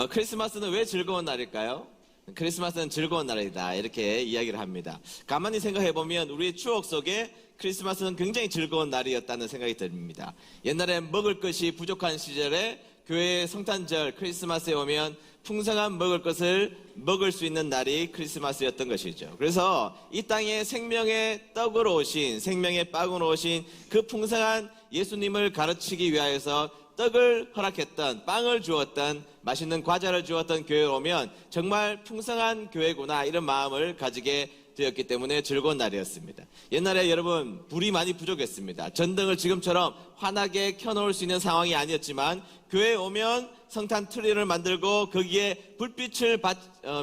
크리스마스는 왜 즐거운 날일까요? 크리스마스는 즐거운 날이다, 이렇게 이야기를 합니다. 가만히 생각해보면 우리의 추억 속에 크리스마스는 굉장히 즐거운 날이었다는 생각이 듭니다. 옛날에 먹을 것이 부족한 시절에 교회 성탄절 크리스마스에 오면 풍성한 먹을 것을 먹을 수 있는 날이 크리스마스였던 것이죠. 그래서 이 땅에 생명의 떡으로 오신, 생명의 빵으로 오신 그 풍성한 예수님을 가르치기 위하여서 떡을 허락했던, 빵을 주었던, 맛있는 과자를 주었던 교회에 오면 정말 풍성한 교회구나, 이런 마음을 가지게 되었기 때문에 즐거운 날이었습니다. 옛날에 여러분, 불이 많이 부족했습니다. 전등을 지금처럼 환하게 켜놓을 수 있는 상황이 아니었지만 교회에 오면 성탄 트리를 만들고 거기에 불빛을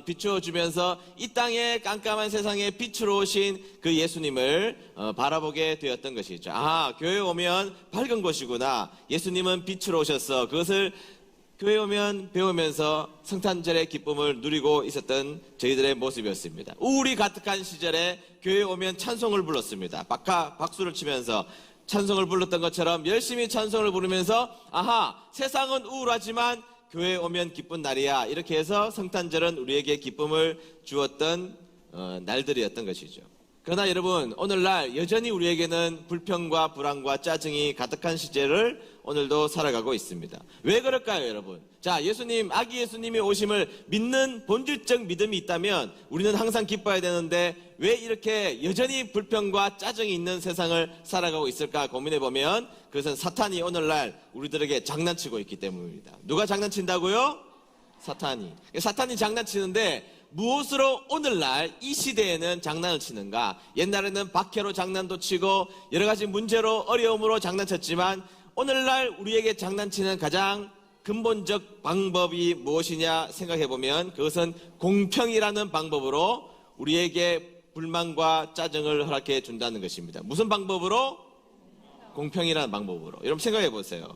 비추어 주면서 이 땅의 깜깜한 세상에 빛으로 오신 그 예수님을 바라보게 되었던 것이죠. 아, 교회에 오면 밝은 곳이구나, 예수님은 빛으로 오셨어. 그것을 교회에 오면 배우면서 성탄절의 기쁨을 누리고 있었던 저희들의 모습이었습니다. 우울이 가득한 시절에 교회에 오면 찬송을 불렀습니다. 박수를 치면서 찬송을 불렀던 것처럼 열심히 찬송을 부르면서, 아하, 세상은 우울하지만 교회에 오면 기쁜 날이야, 이렇게 해서 성탄절은 우리에게 기쁨을 주었던 날들이었던 것이죠. 그러나 여러분, 오늘날 여전히 우리에게는 불평과 불안과 짜증이 가득한 시절을 오늘도 살아가고 있습니다. 왜 그럴까요, 여러분? 자, 예수님, 아기 예수님의 오심을 믿는 본질적 믿음이 있다면 우리는 항상 기뻐야 되는데 왜 이렇게 여전히 불평과 짜증이 있는 세상을 살아가고 있을까 고민해보면 그것은 사탄이 오늘날 우리들에게 장난치고 있기 때문입니다. 누가 장난친다고요? 사탄이 장난치는데 무엇으로 오늘날 이 시대에는 장난을 치는가? 옛날에는 박해로 장난도 치고 여러 가지 문제로, 어려움으로 장난쳤지만 오늘날 우리에게 장난치는 가장 근본적 방법이 무엇이냐 생각해보면 그것은 공평이라는 방법으로 우리에게 불만과 짜증을 허락해 준다는 것입니다. 무슨 방법으로? 공평이라는 방법으로. 여러분 생각해보세요.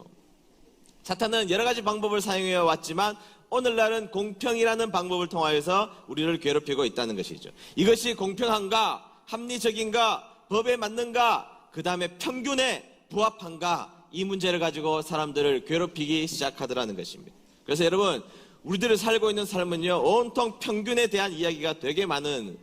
사탄은 여러 가지 방법을 사용해 왔지만 오늘날은 공평이라는 방법을 통하여서 우리를 괴롭히고 있다는 것이죠. 이것이 공평한가? 합리적인가? 법에 맞는가? 그 다음에 평균에 부합한가? 이 문제를 가지고 사람들을 괴롭히기 시작하더라는 것입니다. 그래서 여러분, 우리들이 살고 있는 삶은요, 온통 평균에 대한 이야기가 되게 많은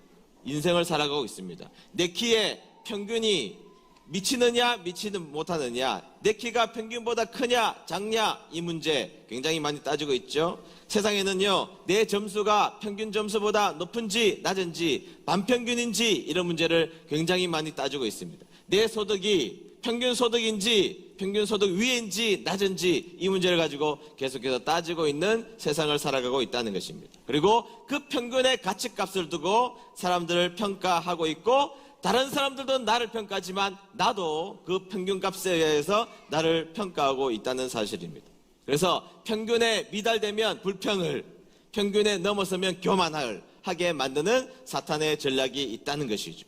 인생을 살아가고 있습니다. 내 키에 평균이 미치느냐 미치지 못하느냐, 내 키가 평균보다 크냐 작냐, 이 문제 굉장히 많이 따지고 있죠. 세상에는요, 내 점수가 평균 점수보다 높은지 낮은지 반평균인지 이런 문제를 굉장히 많이 따지고 있습니다. 내 소득이 평균 소득인지 평균 소득 위인지 낮은지 이 문제를 가지고 계속해서 따지고 있는 세상을 살아가고 있다는 것입니다. 그리고 그 평균의 가치값을 두고 사람들을 평가하고 있고 다른 사람들도 나를 평가하지만 나도 그 평균값에 의해서 나를 평가하고 있다는 사실입니다. 그래서 평균에 미달되면 불평을, 평균에 넘어서면 교만을 하게 만드는 사탄의 전략이 있다는 것이죠.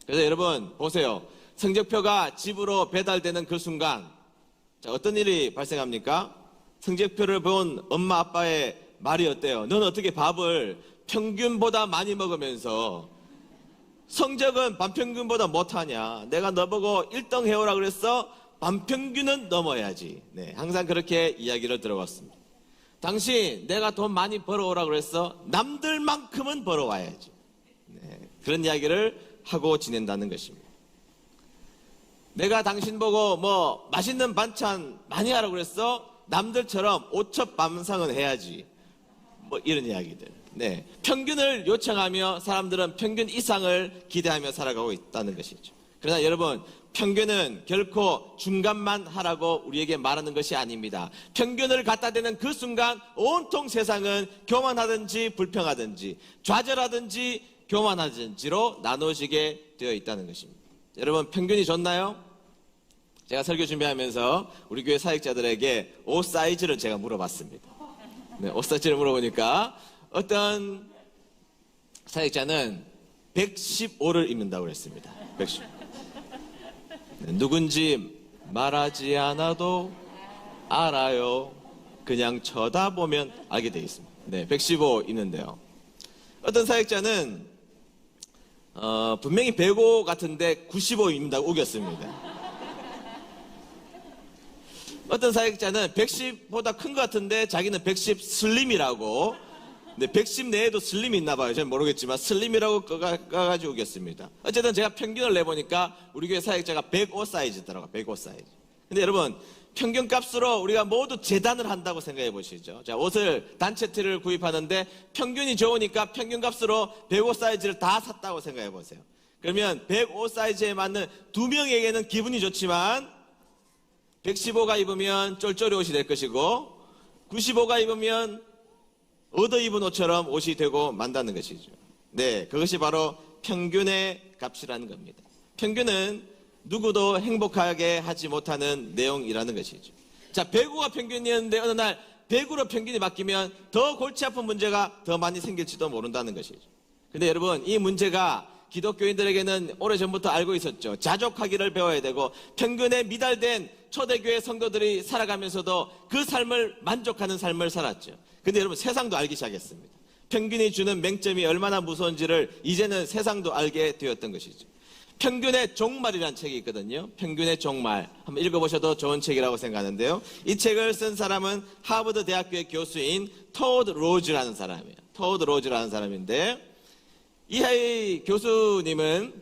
그래서 여러분 보세요. 성적표가 집으로 배달되는 그 순간, 자, 어떤 일이 발생합니까? 성적표를 본 엄마 아빠의 말이 어때요? 넌 어떻게 밥을 평균보다 많이 먹으면서 성적은 반평균보다 못하냐? 내가 너보고 1등 해오라 그랬어? 반평균은 넘어야지. 네, 항상 그렇게 이야기를 들어왔습니다. 당신 내가 돈 많이 벌어오라 그랬어? 남들만큼은 벌어와야지. 네, 그런 이야기를 하고 지낸다는 것입니다. 내가 당신 보고 뭐 맛있는 반찬 많이 하라고 그랬어? 남들처럼 오첩 밤상은 해야지. 뭐 이런 이야기들. 네, 평균을 요청하며 사람들은 평균 이상을 기대하며 살아가고 있다는 것이죠. 그러나 여러분, 평균은 결코 중간만 하라고 우리에게 말하는 것이 아닙니다. 평균을 갖다 대는 그 순간 온통 세상은 교만하든지 불평하든지 좌절하든지 교만하든지로 나눠지게 되어 있다는 것입니다. 여러분, 평균이 좋나요? 제가 설교 준비하면서 우리 교회 사역자들에게 옷 사이즈를 제가 물어봤습니다. 네, 옷 사이즈를 물어보니까 어떤 사역자는 115를 입는다고 그랬습니다. 115. 네, 누군지 말하지 않아도 알아요. 그냥 쳐다보면 알게 되어 있습니다. 네, 115 입는데요. 어떤 사역자는 분명히 105 같은데 95 입는다고 우겼습니다. 어떤 사역자는 110보다 큰 것 같은데 자기는 110 슬림이라고. 근데 110 내에도 슬림이 있나 봐요. 잘 모르겠지만 슬림이라고 까가지고 오겠습니다. 어쨌든 제가 평균을 내보니까 우리 교회 사역자가 105 사이즈더라고요. 105 사이즈. 근데 여러분, 평균 값으로 우리가 모두 재단을 한다고 생각해 보시죠. 자, 옷을 단체 티를 구입하는데 평균이 좋으니까 평균 값으로 105 사이즈를 다 샀다고 생각해 보세요. 그러면 105 사이즈에 맞는 두 명에게는 기분이 좋지만 115가 입으면 쫄쫄이 옷이 될 것이고 95가 입으면 얻어 입은 옷처럼 옷이 되고 만다는 것이죠. 네, 그것이 바로 평균의 값이라는 겁니다. 평균은 누구도 행복하게 하지 못하는 내용이라는 것이죠. 자, 105가 평균이었는데 어느 날 100으로 평균이 바뀌면 더 골치 아픈 문제가 더 많이 생길지도 모른다는 것이죠. 근데 여러분, 이 문제가 기독교인들에게는 오래전부터 알고 있었죠. 자족하기를 배워야 되고 평균에 미달된 초대교회 성도들이 살아가면서도 그 삶을 만족하는 삶을 살았죠. 근데 여러분, 세상도 알기 시작했습니다. 평균이 주는 맹점이 얼마나 무서운지를 이제는 세상도 알게 되었던 것이죠. 평균의 종말이라는 책이 있거든요. 평균의 종말. 한번 읽어보셔도 좋은 책이라고 생각하는데요. 이 책을 쓴 사람은 하버드 대학교의 교수인 토드 로즈라는 사람이에요. 토드 로즈라는 사람인데 이 교수님은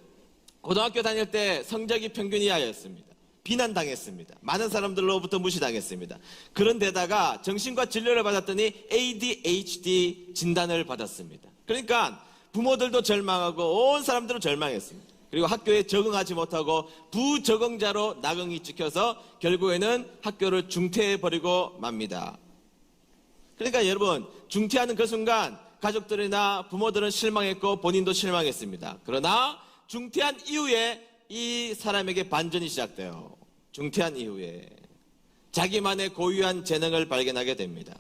고등학교 다닐 때 성적이 평균 이하였습니다. 비난당했습니다. 많은 사람들로부터 무시당했습니다. 그런데다가 정신과 진료를 받았더니 ADHD 진단을 받았습니다. 그러니까 부모들도 절망하고 온 사람들은 절망했습니다. 그리고 학교에 적응하지 못하고 부적응자로 낙응이 찍혀서 결국에는 학교를 중퇴해버리고 맙니다. 그러니까 여러분, 중퇴하는 그 순간 가족들이나 부모들은 실망했고 본인도 실망했습니다. 그러나 중퇴한 이후에 이 사람에게 반전이 시작돼요. 중퇴한 이후에 자기만의 고유한 재능을 발견하게 됩니다.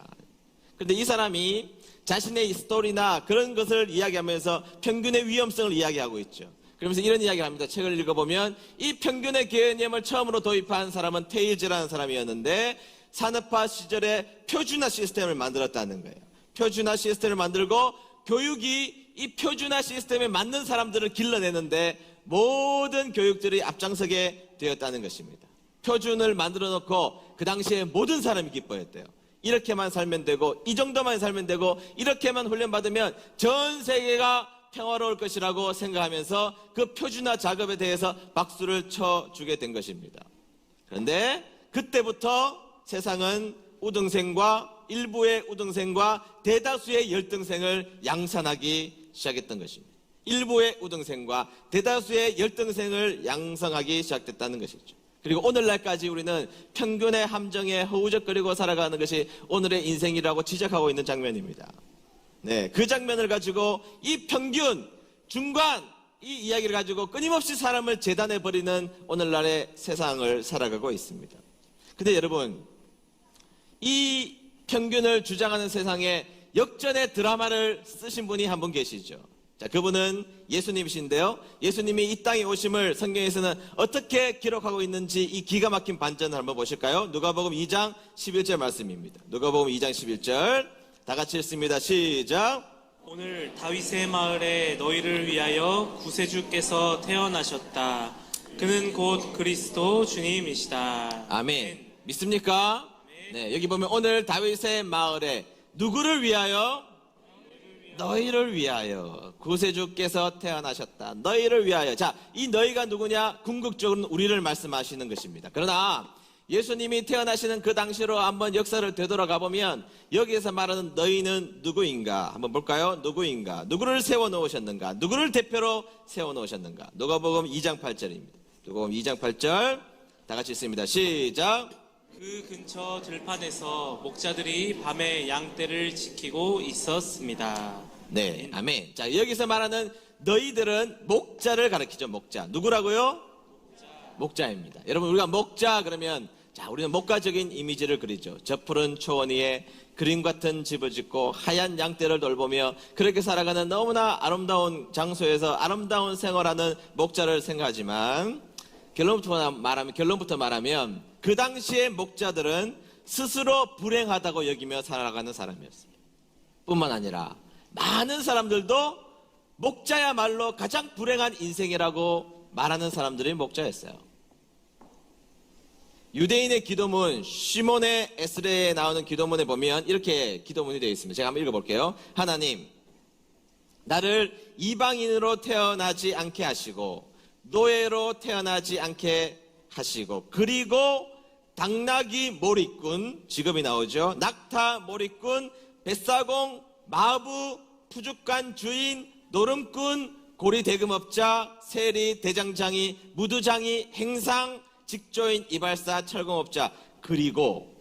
그런데 이 사람이 자신의 스토리나 그런 것을 이야기하면서 평균의 위험성을 이야기하고 있죠. 그러면서 이런 이야기를 합니다. 책을 읽어보면 이 평균의 개념을 처음으로 도입한 사람은 테일즈라는 사람이었는데 산업화 시절에 표준화 시스템을 만들었다는 거예요. 표준화 시스템을 만들고 교육이 이 표준화 시스템에 맞는 사람들을 길러내는데 모든 교육들이 앞장서게 되었다는 것입니다. 표준을 만들어 놓고 그 당시에 모든 사람이 기뻐했대요. 이렇게만 살면 되고 이 정도만 살면 되고 이렇게만 훈련받으면 전 세계가 평화로울 것이라고 생각하면서 그 표준화 작업에 대해서 박수를 쳐주게 된 것입니다. 그런데 그때부터 세상은 우등생과 일부의 우등생과 대다수의 열등생을 양산하기 시작했던 것입니다. 일부의 우등생과 대다수의 열등생을 양성하기 시작됐다는 것이죠. 그리고 오늘날까지 우리는 평균의 함정에 허우적거리고 살아가는 것이 오늘의 인생이라고 지적하고 있는 장면입니다. 네, 그 장면을 가지고 이 평균, 중간, 이 이야기를 가지고 끊임없이 사람을 재단해버리는 오늘날의 세상을 살아가고 있습니다. 근데 여러분, 이 평균을 주장하는 세상에 역전의 드라마를 쓰신 분이 한 분 계시죠. 자, 그분은 예수님이신데요. 예수님이 이 땅에 오심을 성경에서는 어떻게 기록하고 있는지 이 기가 막힌 반전을 한번 보실까요? 누가복음 2장 11절 말씀입니다. 누가복음 2장 11절 다 같이 읽습니다. 시작. 오늘 다윗의 마을에 너희를 위하여 구세주께서 태어나셨다. 그는 곧 그리스도 주님이시다. 아멘. 믿습니까? 네, 여기 보면 오늘 다윗의 마을에 누구를 위하여? 너희를 위하여 구세주께서 태어나셨다. 너희를 위하여. 자, 이 너희가 누구냐? 궁극적으로는 우리를 말씀하시는 것입니다. 그러나 예수님이 태어나시는 그 당시로 한번 역사를 되돌아가 보면 여기에서 말하는 너희는 누구인가? 한번 볼까요? 누구인가? 누구를 세워놓으셨는가? 누구를 대표로 세워놓으셨는가? 누가복음 2장 8절입니다. 누가복음 2장 8절 다 같이 읽습니다. 시작. 그 근처 들판에서 목자들이 밤에 양떼를 지키고 있었습니다. 네, 아멘. 자, 여기서 말하는 너희들은 목자를 가리키죠. 목자. 누구라고요? 목자입니다. 여러분, 우리가 목자 그러면 자, 우리는 목가적인 이미지를 그리죠. 저 푸른 초원 위에 그림 같은 집을 짓고 하얀 양떼를 돌보며 그렇게 살아가는 너무나 아름다운 장소에서 아름다운 생활하는 목자를 생각하지만 결론부터 말하면 그 당시의 목자들은 스스로 불행하다고 여기며 살아가는 사람이었어요. 뿐만 아니라 많은 사람들도 목자야말로 가장 불행한 인생이라고 말하는 사람들이 목자였어요. 유대인의 기도문 시몬의 에스레에 나오는 기도문에 보면 이렇게 기도문이 되어 있습니다. 제가 한번 읽어볼게요. 하나님, 나를 이방인으로 태어나지 않게 하시고 노예로 태어나지 않게 하시고, 그리고 당나귀 몰이꾼, 직업이 나오죠. 낙타 몰이꾼, 뱃사공, 마부, 푸죽간 주인, 노름꾼, 고리 대금업자, 세리, 대장장이, 무두장이, 행상, 직조인, 이발사, 철공업자, 그리고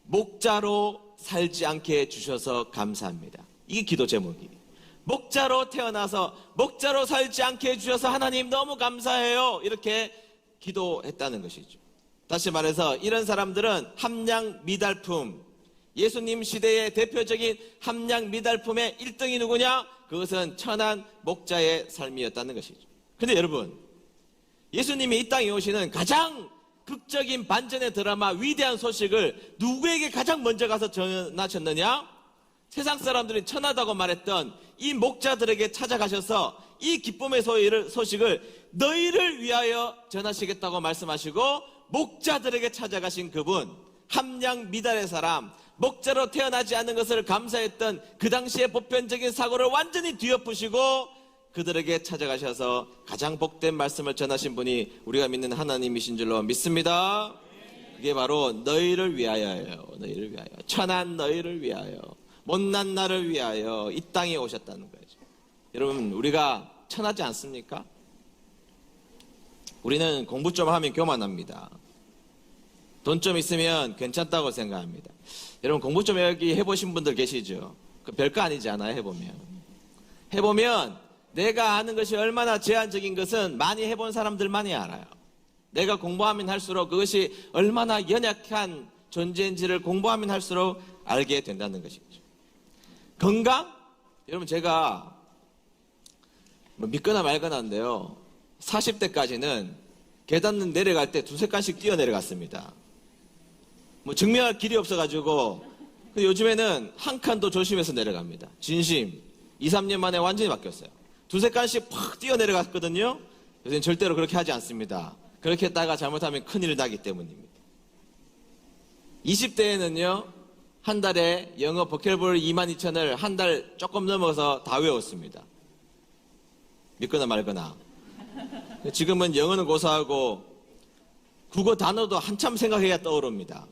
목자로 살지 않게 해주셔서 감사합니다. 이게 기도 제목이에요. 목자로 태어나서 목자로 살지 않게 해주셔서 하나님 너무 감사해요. 이렇게 기도했다는 것이죠. 다시 말해서 이런 사람들은 함량 미달품, 예수님 시대의 대표적인 함량 미달품의 1등이 누구냐? 그것은 천한 목자의 삶이었다는 것이죠. 근데 여러분, 예수님이 이 땅에 오시는 가장 극적인 반전의 드라마, 위대한 소식을 누구에게 가장 먼저 가서 전하셨느냐? 세상 사람들이 천하다고 말했던 이 목자들에게 찾아가셔서 이 기쁨의 소식을 너희를 위하여 전하시겠다고 말씀하시고, 목자들에게 찾아가신 그분, 함량 미달의 사람, 목자로 태어나지 않는 것을 감사했던 그 당시의 보편적인 사고를 완전히 뒤엎으시고 그들에게 찾아가셔서 가장 복된 말씀을 전하신 분이 우리가 믿는 하나님이신 줄로 믿습니다. 그게 바로 너희를 위하여예요. 너희를 위하여, 천한 너희를 위하여, 못난 나를 위하여 이 땅에 오셨다는 거죠. 여러분, 우리가 천하지 않습니까? 우리는 공부 좀 하면 교만합니다. 돈 좀 있으면 괜찮다고 생각합니다. 여러분, 공부 좀 여기 해보신 분들 계시죠? 그 별거 아니지 않아요? 해보면 내가 아는 것이 얼마나 제한적인 것은 많이 해본 사람들만이 알아요. 내가 공부하면 할수록 그것이 얼마나 연약한 존재인지를 공부하면 할수록 알게 된다는 것이죠. 건강? 여러분, 제가 믿거나 말거나인데요, 40대까지는 계단 내려갈 때 두세 칸씩 뛰어 내려갔습니다. 증명할 길이 없어가지고. 요즘에는 한 칸도 조심해서 내려갑니다. 진심. 2, 3년 만에 완전히 바뀌었어요. 두세 칸씩 팍 뛰어 내려갔거든요. 요새는 절대로 그렇게 하지 않습니다. 그렇게 했다가 잘못하면 큰일 나기 때문입니다. 20대에는요, 한 달에 영어 버킷블 22,000을 한 달 조금 넘어서 다 외웠습니다. 믿거나 말거나. 지금은 영어는 고사하고 국어 단어도 한참 생각해야 떠오릅니다.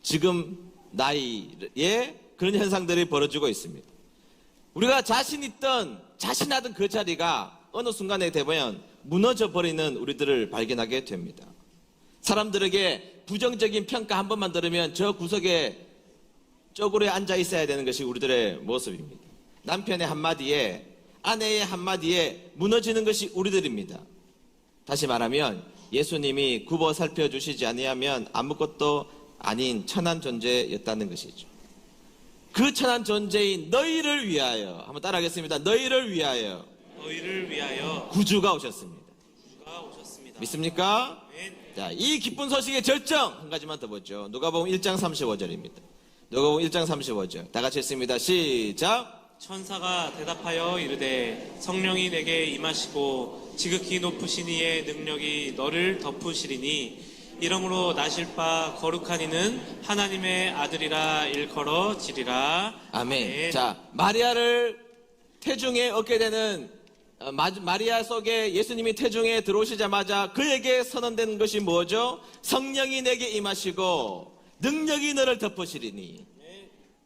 지금 나이에 그런 현상들이 벌어지고 있습니다. 우리가 자신하던 그 자리가 어느 순간에 되면 무너져 버리는 우리들을 발견하게 됩니다. 사람들에게 부정적인 평가 한 번만 들으면 저 구석에 쪼그려 앉아 있어야 되는 것이 우리들의 모습입니다. 남편의 한마디에, 아내의 한마디에 무너지는 것이 우리들입니다. 다시 말하면 예수님이 굽어 살펴주시지 아니하면 아무것도 아닌 천한 존재였다는 것이죠. 그 천한 존재인 너희를 위하여, 한번 따라하겠습니다. 너희를 위하여 구주가 오셨습니다. 믿습니까? 자, 이 기쁜 소식의 절정 한 가지만 더 보죠. 누가복음 1장 35절입니다. 누가복음 1장 35절. 다 같이 읽습니다. 시작. 천사가 대답하여 이르되 성령이 내게 임하시고 지극히 높으신 이의 능력이 너를 덮으시리니 이러므로 나실 바 거룩한 이는 하나님의 아들이라 일컬어지리라. 아멘. 자, 마리아를 태중에 얻게 되는 마리아 속에 예수님이 태중에 들어오시자마자 그에게 선언된 것이 뭐죠? 성령이 내게 임하시고 능력이 너를 덮으시리니.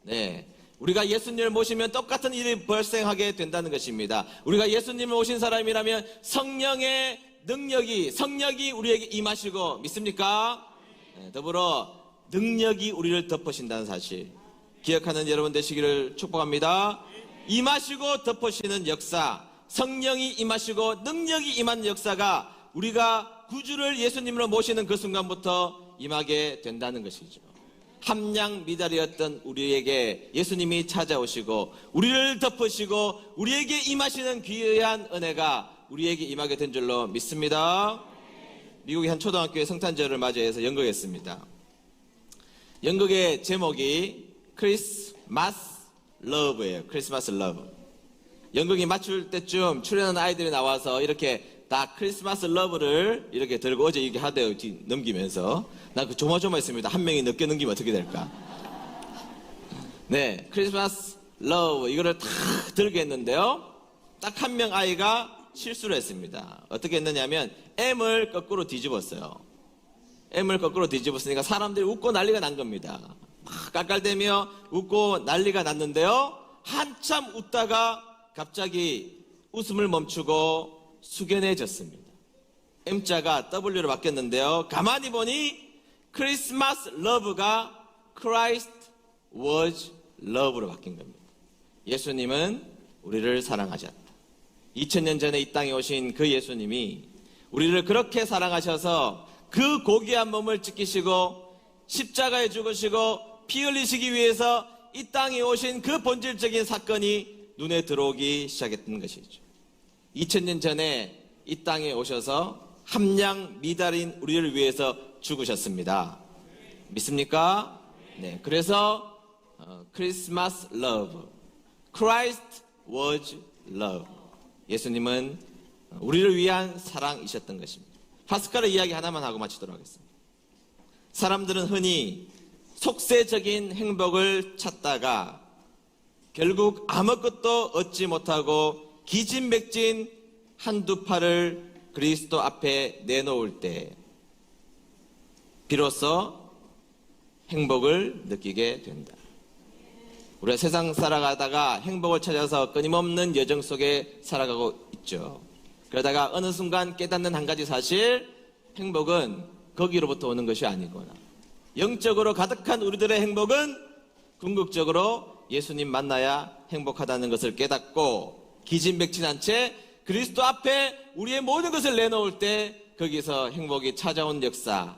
네. 우리가 예수님을 모시면 똑같은 일이 발생하게 된다는 것입니다. 우리가 예수님을 모신 사람이라면 성령의 성령이 우리에게 임하시고, 믿습니까? 네, 더불어 능력이 우리를 덮으신다는 사실 기억하는 여러분 되시기를 축복합니다. 임하시고 덮으시는 역사, 성령이 임하시고 능력이 임한 역사가 우리가 구주를 예수님으로 모시는 그 순간부터 임하게 된다는 것이죠. 함량 미달이었던 우리에게 예수님이 찾아오시고 우리를 덮으시고 우리에게 임하시는 귀한 은혜가 우리에게 임하게 된 줄로 믿습니다. 미국의 한 초등학교의 성탄절을 맞이해서 연극했습니다. 연극의 제목이 크리스마스 러브예요. 크리스마스 러브. 연극이 맞출 때쯤 출연한 아이들이 나와서 이렇게 다 크리스마스 러브를 이렇게 들고 어제 이렇게 하대요. 넘기면서. 나 그 조마조마했습니다. 한 명이 늦게 넘기면 어떻게 될까? 네, 크리스마스 러브 이거를 다 들게 했는데요. 딱 한 명 아이가 실수를 했습니다. 어떻게 했느냐면 M을 거꾸로 뒤집었어요. M을 거꾸로 뒤집었으니까 사람들이 웃고 난리가 난 겁니다. 막 깔깔대며 웃고 난리가 났는데요. 한참 웃다가 갑자기 웃음을 멈추고 숙연해졌습니다. M자가 W로 바뀌었는데요. 가만히 보니 크리스마스 러브가 Christ was love로 바뀐 겁니다. 예수님은 우리를 사랑하셨다. 2000년 전에 이 땅에 오신 그 예수님이 우리를 그렇게 사랑하셔서 그 고귀한 몸을 지키시고 십자가에 죽으시고 피 흘리시기 위해서 이 땅에 오신 그 본질적인 사건이 눈에 들어오기 시작했던 것이죠. 2000년 전에 이 땅에 오셔서 함량 미달인 우리를 위해서 죽으셨습니다. 믿습니까? 네. 그래서 크리스마스 러브, Christ was love. 예수님은 우리를 위한 사랑이셨던 것입니다. 파스칼의 이야기 하나만 하고 마치도록 하겠습니다. 사람들은 흔히 속세적인 행복을 찾다가 결국 아무것도 얻지 못하고 기진맥진 한두 팔을 그리스도 앞에 내놓을 때 비로소 행복을 느끼게 된다. 우리가 세상 살아가다가 행복을 찾아서 끊임없는 여정 속에 살아가고 있죠. 그러다가 어느 순간 깨닫는 한 가지 사실, 행복은 거기로부터 오는 것이 아니구나. 영적으로 가득한 우리들의 행복은 궁극적으로 예수님 만나야 행복하다는 것을 깨닫고 기진맥진한 채 그리스도 앞에 우리의 모든 것을 내놓을 때 거기서 행복이 찾아온 역사,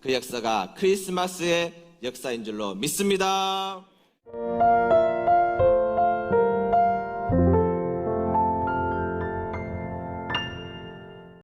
그 역사가 크리스마스의 역사인 줄로 믿습니다.